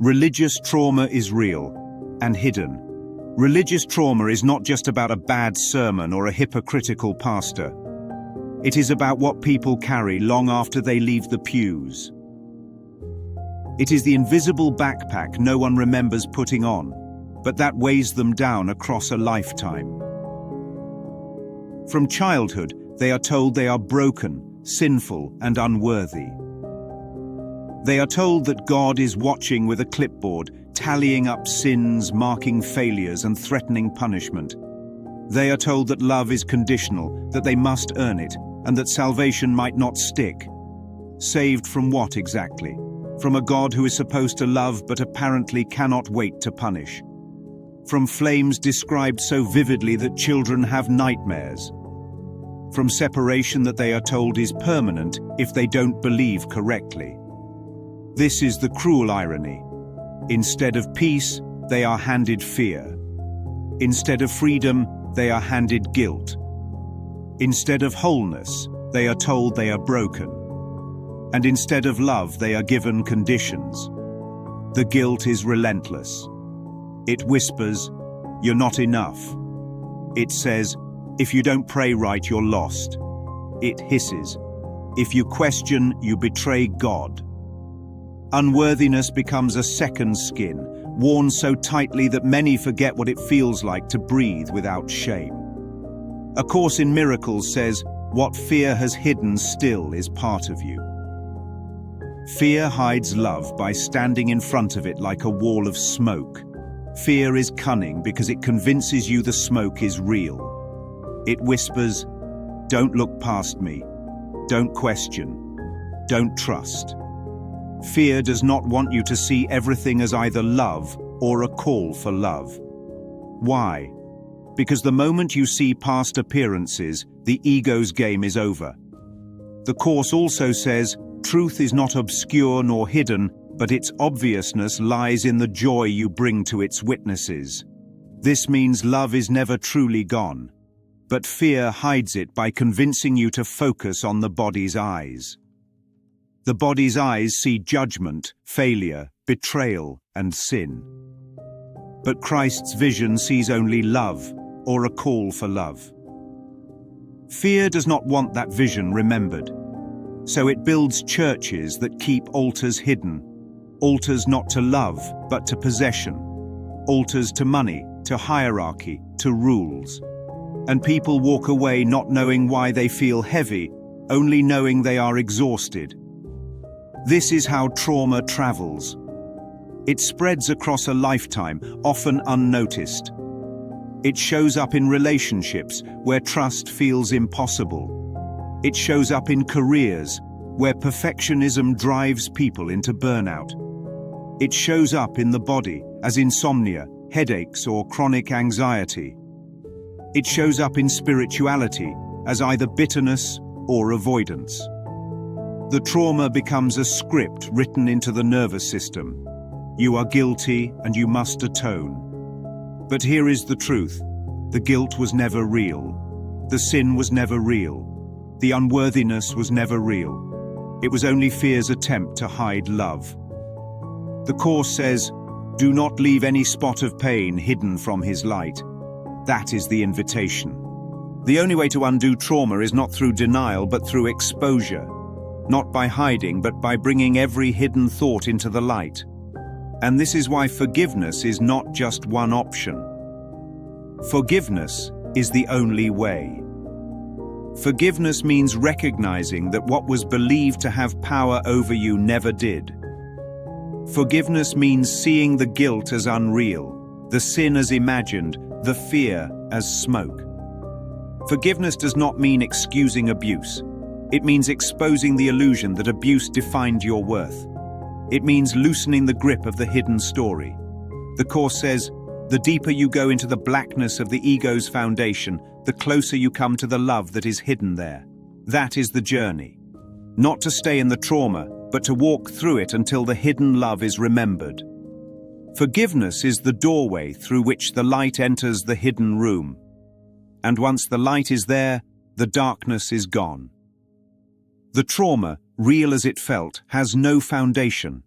Religious trauma is real and hidden. Religious trauma is not just about a bad sermon or a hypocritical pastor. It is about what people carry long after they leave the pews. It is the invisible backpack no one remembers putting on, but that weighs them down across a lifetime. From childhood, they are told they are broken, sinful, and unworthy. They are told that God is watching with a clipboard, tallying up sins, marking failures, and threatening punishment. They are told that love is conditional, that they must earn it, and that salvation might not stick. Saved from what exactly? From a God who is supposed to love but apparently cannot wait to punish. From flames described so vividly that children have nightmares. From separation that they are told is permanent if they don't believe correctly. This is the cruel irony. Instead of peace, they are handed fear. Instead of freedom, they are handed guilt. Instead of wholeness, they are told they are broken. And instead of love, they are given conditions. The guilt is relentless. It whispers, "You're not enough." It says, "If you don't pray right, you're lost." It hisses, "If you question, you betray God." Unworthiness becomes a second skin, worn so tightly that many forget what it feels like to breathe without shame. A Course in Miracles says, "What fear has hidden still is part of you." Fear hides love by standing in front of it like a wall of smoke. Fear is cunning because it convinces you the smoke is real. It whispers, "Don't look past me. Don't question. Don't trust." Fear does not want you to see everything as either love or a call for love. Why? Because the moment you see past appearances, the ego's game is over. The Course also says, truth is not obscure nor hidden, but its obviousness lies in the joy you bring to its witnesses. This means love is never truly gone, but fear hides it by convincing you to focus on the body's eyes. The body's eyes see judgment, failure, betrayal, and sin. But Christ's vision sees only love, or a call for love. Fear does not want that vision remembered. So it builds churches that keep altars hidden. Altars not to love, but to possession. Altars to money, to hierarchy, to rules. And people walk away not knowing why they feel heavy, only knowing they are exhausted. This is how trauma travels. It spreads across a lifetime, often unnoticed. It shows up in relationships where trust feels impossible. It shows up in careers where perfectionism drives people into burnout. It shows up in the body as insomnia, headaches, or chronic anxiety. It shows up in spirituality as either bitterness or avoidance. The trauma becomes a script written into the nervous system. You are guilty and you must atone. But here is the truth. The guilt was never real. The sin was never real. The unworthiness was never real. It was only fear's attempt to hide love. The Course says, "Do not leave any spot of pain hidden from His light." That is the invitation. The only way to undo trauma is not through denial, but through exposure. Not by hiding, but by bringing every hidden thought into the light. And this is why forgiveness is not just one option. Forgiveness is the only way. Forgiveness means recognizing that what was believed to have power over you never did. Forgiveness means seeing the guilt as unreal, the sin as imagined, the fear as smoke. Forgiveness does not mean excusing abuse. It means exposing the illusion that abuse defined your worth. It means loosening the grip of the hidden story. The Course says, the deeper you go into the blackness of the ego's foundation, the closer you come to the love that is hidden there. That is the journey. Not to stay in the trauma, but to walk through it until the hidden love is remembered. Forgiveness is the doorway through which the light enters the hidden room. And once the light is there, the darkness is gone. The trauma, real as it felt, has no foundation.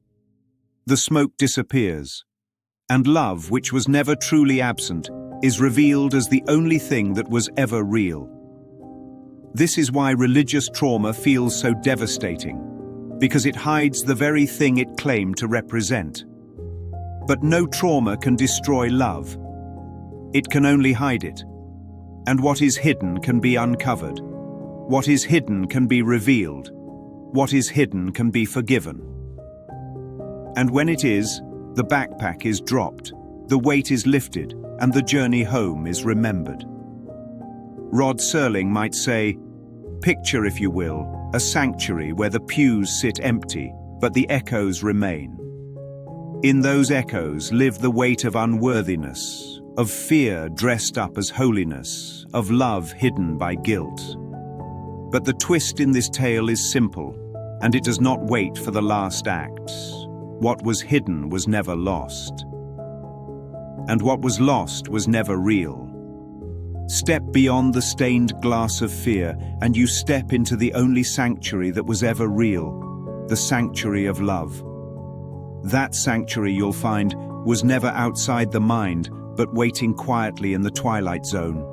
The smoke disappears, and love, which was never truly absent, is revealed as the only thing that was ever real. This is why religious trauma feels so devastating, because it hides the very thing it claimed to represent. But no trauma can destroy love. It can only hide it. And what is hidden can be uncovered. What is hidden can be revealed. What is hidden can be forgiven. And when it is, the backpack is dropped, the weight is lifted, and the journey home is remembered. Rod Serling might say, "Picture, if you will, a sanctuary where the pews sit empty, but the echoes remain. In those echoes live the weight of unworthiness, of fear dressed up as holiness, of love hidden by guilt." But the twist in this tale is simple, and it does not wait for the last act. What was hidden was never lost. And what was lost was never real. Step beyond the stained glass of fear, and you step into the only sanctuary that was ever real, the sanctuary of love. That sanctuary, you'll find, was never outside the mind, but waiting quietly in the twilight zone.